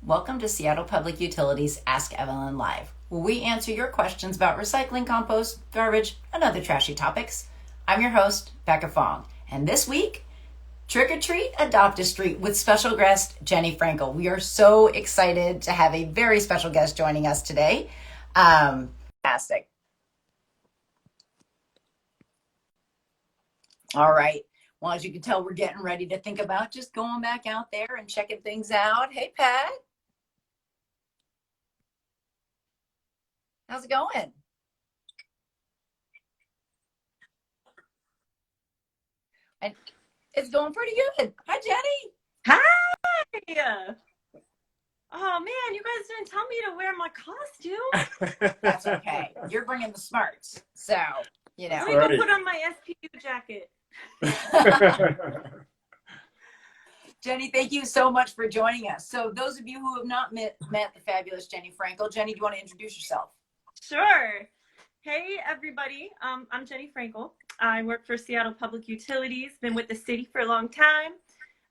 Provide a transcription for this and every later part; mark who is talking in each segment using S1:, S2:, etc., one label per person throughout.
S1: Welcome to Seattle Public Utilities Ask Evelyn Live, where we answer your questions about recycling, compost, garbage, and other trashy topics. I'm your host, Becca Fong, and this week, Trick or Treat, Adopt a Street with special guest Jenny Frankl. We are so excited to have a very special guest joining us today. Fantastic. All right. Well, as you can tell, we're getting ready to think about just going back out there and checking things out. Hey, Pat. How's it going? And it's going pretty good. Hi, Jenny.
S2: Hi! Oh man, you guys didn't tell me to wear my costume.
S1: That's okay. You're bringing the smarts. So, you know.
S2: Let me go put on my SPU jacket.
S1: Jenny, thank you so much for joining us. So those of you who have not met the fabulous Jenny Frankl, Jenny, do you want to introduce yourself?
S2: Sure. Hey everybody, I'm Jenny Frankl. I work for Seattle Public Utilities, been with the city for a long time.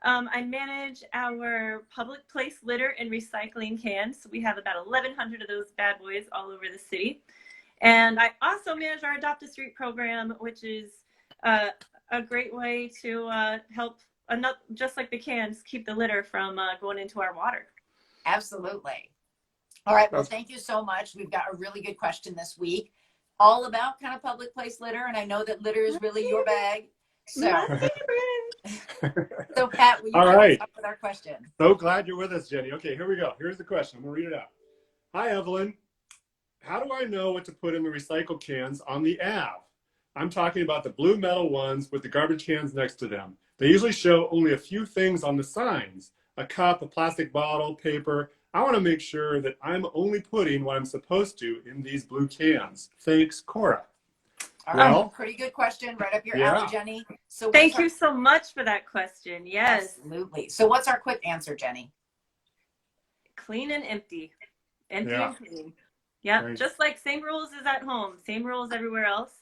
S2: I manage our public place litter and recycling cans. So we have about 1,100 of those bad boys all over the city. And I also manage our Adopt a Street program, which is a great way to help, just like the cans, keep the litter from going into our water.
S1: Absolutely. All right. Well, thank you so much. We've got a really good question this week, all about kind of public place litter. And I know that litter is really your bag. So, so Pat, will you start with our question?
S3: So glad you're with us, Jenny. Okay, here we go. Here's the question. I'm going to read it out. Hi, Evelyn. How do I know what to put in the recycle cans on the Ave? I'm talking about the blue metal ones with the garbage cans next to them. They usually show only a few things on the signs, a cup, a plastic bottle, paper. I want to make sure that I'm only putting what I'm supposed to in these blue cans. Thanks, Cora.
S1: All right, pretty good question. Right up your alley, Jenny. So
S2: thank you so much for that question. Yes.
S1: Absolutely. So what's our quick answer, Jenny?
S2: Clean and empty. Empty and clean. Yeah, right. Just like same rules as at home, same rules everywhere else.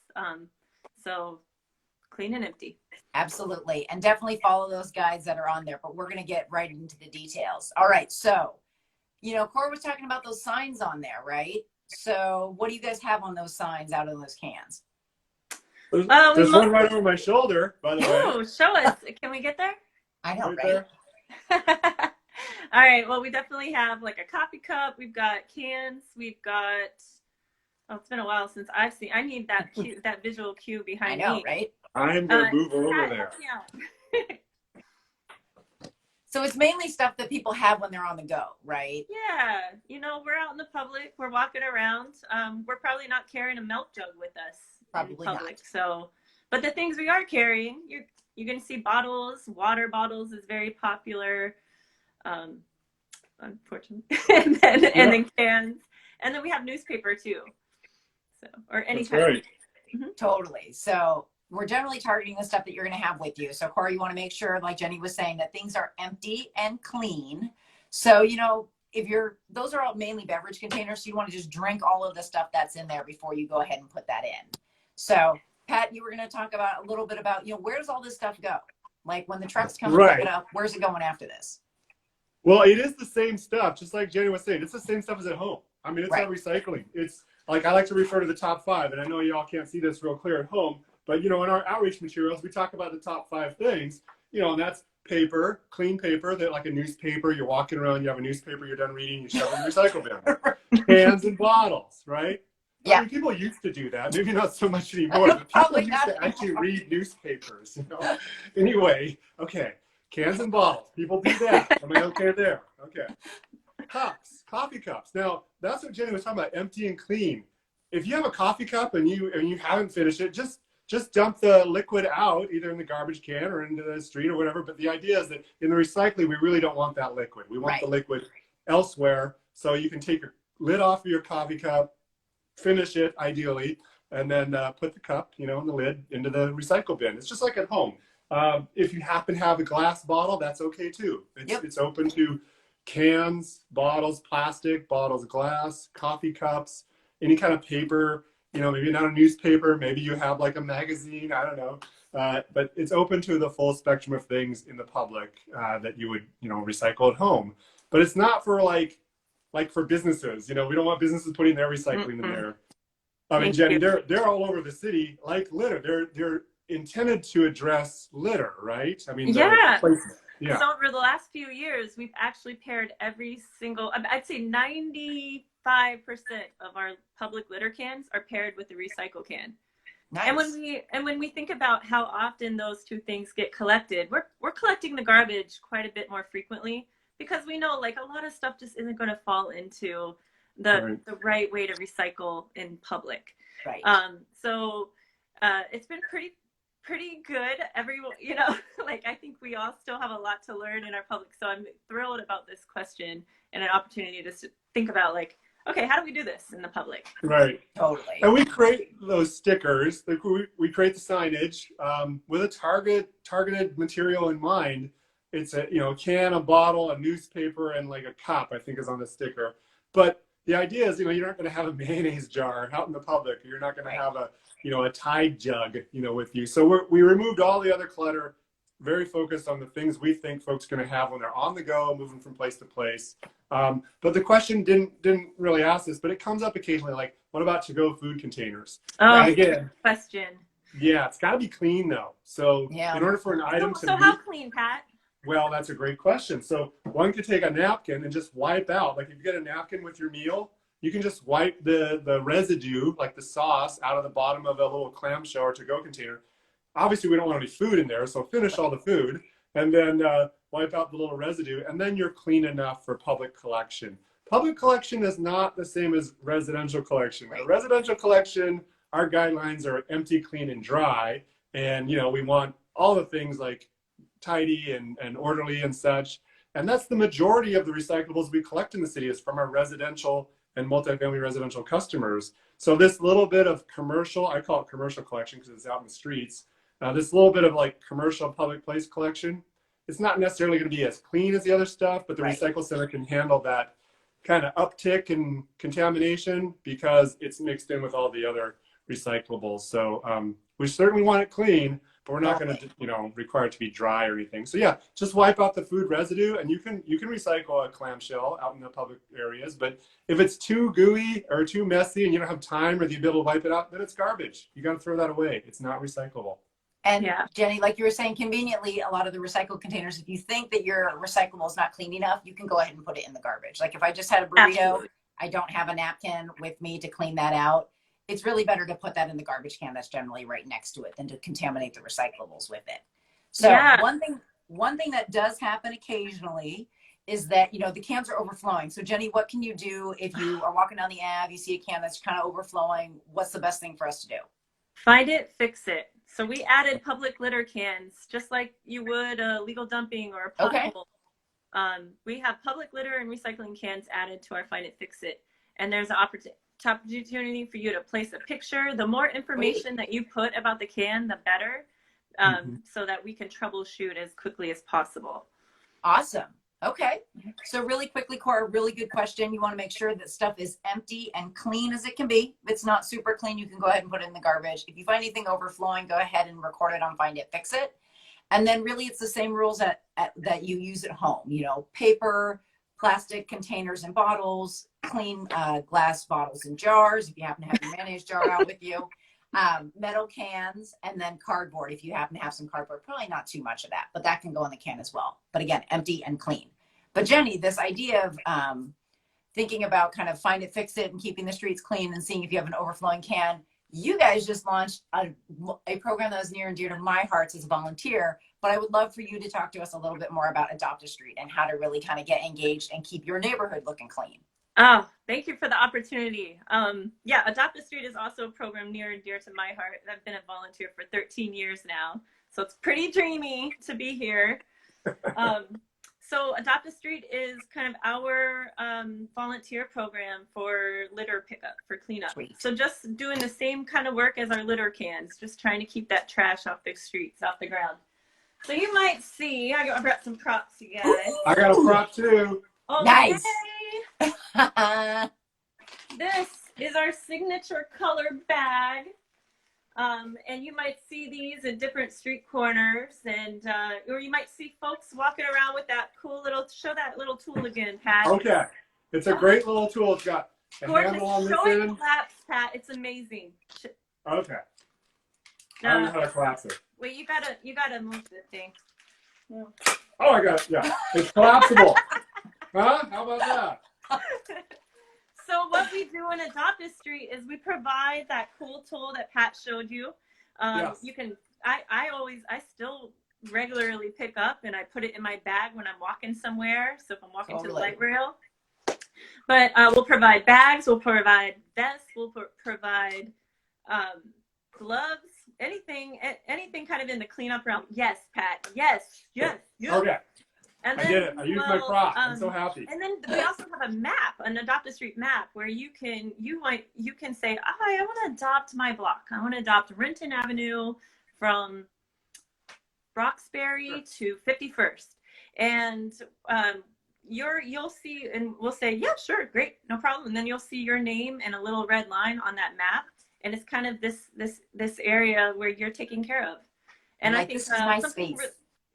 S2: So clean and empty.
S1: Absolutely. And definitely follow those guides that are on there, but we're going to get right into the details. All right. So, you know, Cora was talking about those signs on there, right? So what do you guys have on those signs out of those cans?
S3: There's one right over my shoulder, by the way.
S2: Oh, show us. Can we get there?
S1: I know, right?
S2: All right. Well, we definitely have like a coffee cup. We've got cans. We've got, oh, it's been a while since I've seen, I need that cue, that visual cue behind me.
S1: I know, right?
S3: I'm going to move over there.
S2: Yeah.
S1: So it's mainly stuff that people have when they're on the go, right?
S2: Yeah. You know, we're out in the public. We're walking around. We're probably not carrying a milk jug with us.
S1: Probably
S2: in public.
S1: Not.
S2: So, but the things we are carrying, you're going to see bottles. Water bottles is very popular, unfortunately. and then cans. And then we have newspaper too. So, or any kind
S3: right.
S2: of.
S1: Totally. So we're generally targeting the stuff that you're going to have with you. So Cora, you want to make sure, like Jenny was saying, that things are empty and clean. So, you know, those are all mainly beverage containers. So you want to just drink all of the stuff that's in there before you go ahead and put that in. So Pat, you were going to talk about a little bit about, you know, where does all this stuff go? Like when the trucks come and pick it up, where's it going after this?
S3: Well, it is the same stuff, just like Jenny was saying. It's the same stuff as at home. I mean, it's not recycling. It's like I like to refer to the top 5, and I know y'all can't see this real clear at home, but, you know, in our outreach materials, we talk about the top 5 things, you know, and that's paper, clean paper, that like a newspaper, you're walking around, you have a newspaper, you're done reading, you shove it in the recycle bin. Cans and bottles, right?
S1: Yeah.
S3: I mean, people used to do that. Maybe not so much anymore, but people used to actually read newspapers, you know? Anyway, okay. Cans and bottles. People do that. Am I okay there? Okay. Cups, coffee cups. Now, that's what Jenny was talking about, empty and clean. If you have a coffee cup and you haven't finished it, just dump the liquid out, either in the garbage can or into the street or whatever. But the idea is that in the recycling, we really don't want that liquid. We want the liquid elsewhere. So you can take your lid off of your coffee cup, finish it ideally, and then put the cup, you know, in the lid into the recycle bin. It's just like at home. If you happen to have a glass bottle, that's okay too. It's open to cans, bottles, plastic, bottles of glass, coffee cups, any kind of paper, you know, maybe not a newspaper, maybe you have like a magazine, I don't know. But it's open to the full spectrum of things in the public that you would, you know, recycle at home. but it's not for like for businesses. You know, we don't want businesses putting their recycling in there. I mean, Jenny, they're all over the city like litter. They're intended to address litter, right? I mean,
S2: yeah.
S3: Yeah.
S2: So over the last few years, we've actually paired every single, I'd say 95% of our public litter cans are paired with the recycle can.
S1: Nice.
S2: And when we think about how often those two things get collected, we're collecting the garbage quite a bit more frequently, because we know like a lot of stuff just isn't going to fall into the right way to recycle in public.
S1: Right.
S2: So it's been pretty good. Everyone, you know, like I think we all still have a lot to learn in our public. So I'm thrilled about this question and an opportunity to think about like, okay, how do we do this in the public?
S3: Right.
S1: Totally.
S3: And we create those stickers. We create the signage with a targeted material in mind. It's a can, a bottle, a newspaper, and like a cup, I think is on the sticker. But the idea is, you're not going to have a mayonnaise jar out in the public. You're not going to have a Tide jug, with you. So we removed all the other clutter, very focused on the things we think folks are going to have when they're on the go, moving from place to place. But the question didn't really ask this, but it comes up occasionally, like, what about to-go food containers?
S2: Oh,
S3: again,
S2: question.
S3: Yeah, it's got to be clean though. So in order for an item to
S2: so how clean, Pat?
S3: Well, that's a great question. So one could take a napkin and just wipe out. Like if you get a napkin with your meal, you can just wipe the residue, like the sauce, out of the bottom of a little clamshell or to-go container. Obviously, we don't want any food in there, so finish all the food and then wipe out the little residue, and then you're clean enough for public collection. Public collection is not the same as residential collection. Right. Residential collection, our guidelines are empty, clean, and dry, and we want all the things like tidy and orderly and such. And that's the majority of the recyclables we collect in the city is from our residential and multifamily residential customers. So this little bit of commercial, I call it commercial collection because it's out in the streets. This little bit of like commercial public place collection, it's not necessarily going to be as clean as the other stuff, but the recycle center can handle that kind of uptick in contamination because it's mixed in with all the other recyclables. So we certainly want it clean, but we're not going to, require it to be dry or anything. So yeah, just wipe out the food residue, and you can recycle a clamshell out in the public areas. But if it's too gooey or too messy and you don't have time or the ability to wipe it out, then it's garbage. You got to throw that away. It's not recyclable.
S1: And Jenny, like you were saying, conveniently, a lot of the recycled containers, if you think that your recyclable is not clean enough, you can go ahead and put it in the garbage. Like if I just had a burrito, I don't have a napkin with me to clean that out. It's really better to put that in the garbage can that's generally right next to it than to contaminate the recyclables with it. So one thing that does happen occasionally is that, the cans are overflowing. So Jenny, what can you do if you are walking down the Ave, you see a can that's kind of overflowing? What's the best thing for us to do?
S2: Find it, fix it. So we added public litter cans, just like you would a legal dumping or a pothole. We have public litter and recycling cans added to our Find It, Fix It. And there's an opportunity for you to place a picture. The more information that you put about the can, the better, so that we can troubleshoot as quickly as possible.
S1: Awesome. Okay. So really quickly, Cora, really good question. You want to make sure that stuff is empty and clean as it can be. If it's not super clean, you can go ahead and put it in the garbage. If you find anything overflowing, go ahead and record it on Find It, Fix It. And then really it's the same rules that you use at home, paper, plastic containers and bottles, clean glass bottles and jars, if you happen to have your mayonnaise jar out with you, metal cans, and then cardboard if you happen to have some cardboard. Probably not too much of that, but that can go in the can as well. But again, empty and clean. But Jenny, this idea of thinking about kind of Find It, Fix It, and keeping the streets clean and seeing if you have an overflowing can, you guys just launched a program that was near and dear to my heart as a volunteer, but I would love for you to talk to us a little bit more about Adopt a Street and how to really kind of get engaged and keep your neighborhood looking clean.
S2: Oh, thank you for the opportunity. Adopt a Street is also a program near and dear to my heart. I've been a volunteer for 13 years now, so it's pretty dreamy to be here. So Adopt a Street is kind of our volunteer program for litter pickup, for cleanup. Sweet. So just doing the same kind of work as our litter cans, just trying to keep that trash off the streets, off the ground. So you might see, I brought some props, you guys.
S3: I got a prop too.
S1: Nice.
S2: This is our signature color bag. And you might see these in different street corners, and or you might see folks walking around with that cool little, show that little tool again, Pat.
S3: Okay. It's a great little tool. It's got a
S2: Gorgeous.
S3: handle on this
S2: Show it
S3: end.
S2: collapse, Pat. It's amazing.
S3: Okay. I don't know how to collapse it.
S2: Wait, you gotta move the thing.
S3: Oh, I got it. Yeah. It's collapsible. Huh? How about that?
S2: So what we do in Adopt a Street is we provide that cool tool that Pat showed you.
S3: Yes.
S2: You can, I still regularly pick up and I put it in my bag when I'm walking somewhere. So if I'm walking to the light rail. But we'll provide bags, we'll provide vests, we'll provide gloves, anything kind of in the cleanup realm. Yes, Pat. Yes.
S3: Okay.
S2: And
S3: I
S2: then,
S3: did it. I used my prop. I'm so happy.
S2: And then we also have a map, an Adopt a Street map, where you can say, I want to adopt my block. I want to adopt Renton Avenue from Roxbury to 51st. And you'll see, and we'll say, yeah, sure, great, no problem. And then you'll see your name and a little red line on that map. And it's kind of this area where you're taken care of. And I think
S1: this is my space.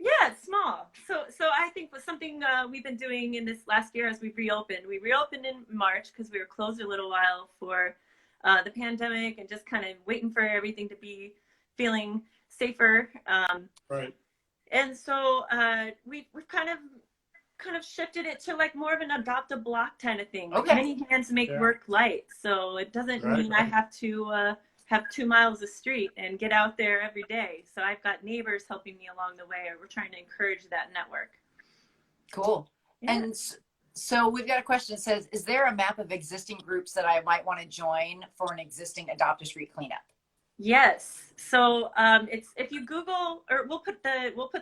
S2: Yeah, it's small. So I think something we've been doing in this last year as we reopened in March because we were closed a little while for the pandemic and just kind of waiting for everything to be feeling safer.
S3: Right.
S2: And so we've kind of shifted it to like more of an adopt a block kind of thing.
S1: Okay.
S2: Many hands make work light. So it doesn't mean I have to have 2 miles of street and get out there every day. So I've got neighbors helping me along the way, or we're trying to encourage that network.
S1: Cool. Yeah. And so we've got a question that says, is there a map of existing groups that I might want to join for an existing Adopt a Street cleanup?
S2: Yes. So it's, if you Google, or we'll put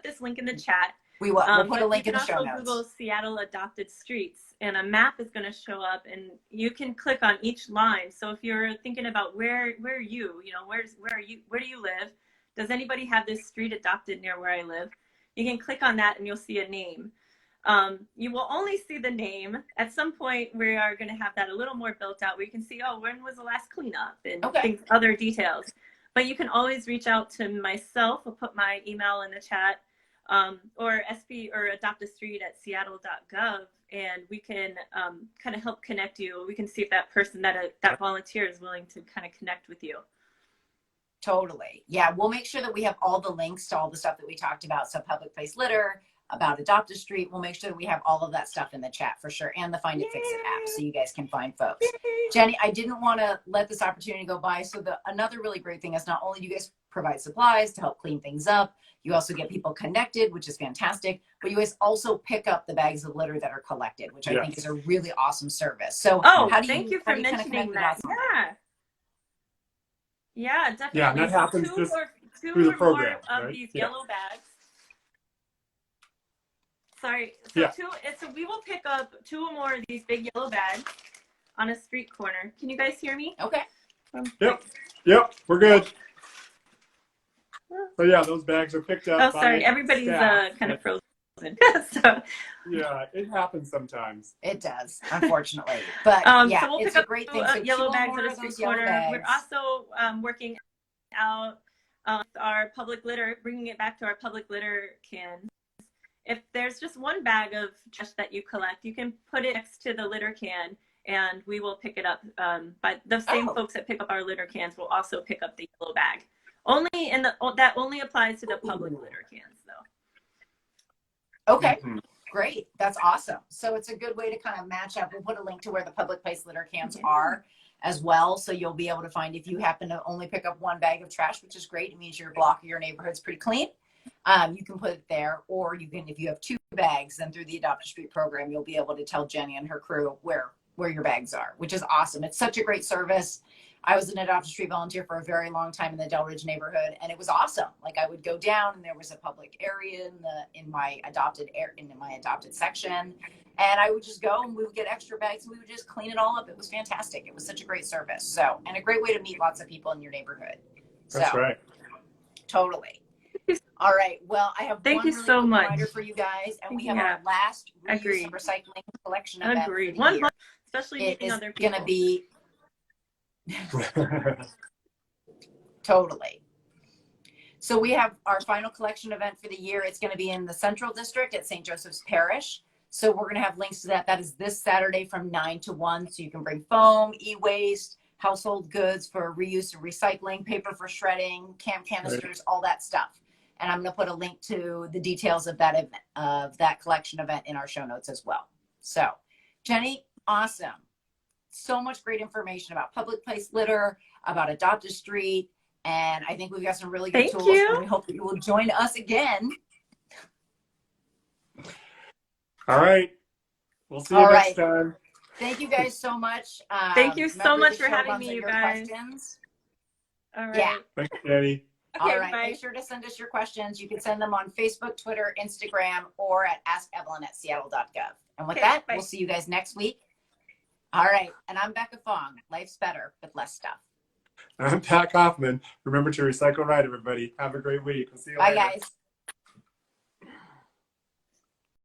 S2: this link in the chat.
S1: We will. We'll put a link in the show notes.
S2: You can also Google Seattle Adopted Streets, and a map is going to show up, and you can click on each line. So if you're thinking about where are you, where do you live? Does anybody have this street adopted near where I live? You can click on that, and you'll see a name. You will only see the name. At some point, we are going to have that a little more built out, where you can see, oh, when was the last cleanup, and other details. But you can always reach out to myself. I'll put my email in the chat. Or SP or Adopt a Street at seattle.gov, and we can kind of help connect you. We can see if that person, that volunteer is willing to kind of connect with you.
S1: Totally. Yeah, we'll make sure that we have all the links to all the stuff that we talked about. So public place litter, about Adopt a Street. We'll make sure that we have all of that stuff in the chat for sure, and the Find It, Fix It app, so you guys can find folks. Jenny, I didn't want to let this opportunity go by. So another really great thing is not only do you guys provide supplies to help clean things up, you also get people connected, which is fantastic, but you guys also pick up the bags of litter that are collected, which I think is a really awesome service. So
S2: thank you for mentioning that. Yeah, definitely.
S3: Yeah, and that happens just through the program,
S2: of these yellow bags. Sorry. So we will pick up 2 or more of these big yellow bags on a street corner. Can you guys hear me?
S1: Okay.
S3: Yep, we're good. So yeah, those bags are picked up.
S2: Oh, sorry, everybody's kind of frozen. So
S3: yeah, it happens sometimes.
S1: It does, unfortunately. But yeah,
S2: so we'll
S1: it's
S2: pick
S1: a great thing.
S2: So yellow bags
S1: at
S2: a street corner. We're also working out our public litter, bringing it back to our public litter cans. If there's just one bag of trash that you collect, you can put it next to the litter can, and we will pick it up. But the same folks that pick up our litter cans will also pick up the yellow bag. That only applies to the public litter cans, though.
S1: Okay, great. That's awesome. So it's a good way to kind of match up. We'll put a link to where the public place litter cans are as well. So you'll be able to find, if you happen to only pick up one bag of trash, which is great, it means your block or your neighborhood's pretty clean. You can put it there, or you can, if you have 2 bags, then through the Adopt a Street program, you'll be able to tell Jenny and her crew where your bags are, which is awesome. It's such a great service. I was an Adopt a Street volunteer for a very long time in the Delridge neighborhood, and it was awesome. Like, I would go down, and there was a public area in my adopted section, and I would just go, and we would get extra bags, and we would just clean it all up. It was fantastic. It was such a great service. So, and a great way to meet lots of people in your neighborhood.
S3: That's right.
S1: Totally. All right. Well, I have
S2: one
S1: really
S2: so much
S1: reminder for you guys, and we have our last reuse and recycling collection event.
S2: Agreed.
S1: For the year.
S2: Especially meeting other people.
S1: It is going to be Totally. So we have our final collection event for the year. It's going to be in the Central District at St. Joseph's Parish. So we're going to have links to that. That is this Saturday from 9 to 1. So you can bring foam, e-waste, household goods for reuse and recycling, paper for shredding, camp canisters, all that stuff. And I'm going to put a link to the details of that event, of that collection event in our show notes as well. So Jenny, awesome. So much great information about public place litter, about Adopt a Street. And I think we've got some really good tools. And we hope that you will join us again.
S3: All right. We'll see you next time.
S1: Thank you guys so much.
S2: Thank you so much for having me, you guys.
S1: Questions.
S2: All right.
S1: Yeah.
S3: Thanks, Jenny.
S2: Okay,
S1: all right.
S2: bye.
S1: Make sure to send us your questions. You can send them on Facebook, Twitter, Instagram, or at askevelyn@seattle.gov. And with that, we'll see you guys next week. All right. And I'm Becca Fong. Life's better with less stuff.
S3: I'm Pat Kaufman. Remember to recycle right, everybody. Have a great week. We'll see you later.
S1: Bye, guys.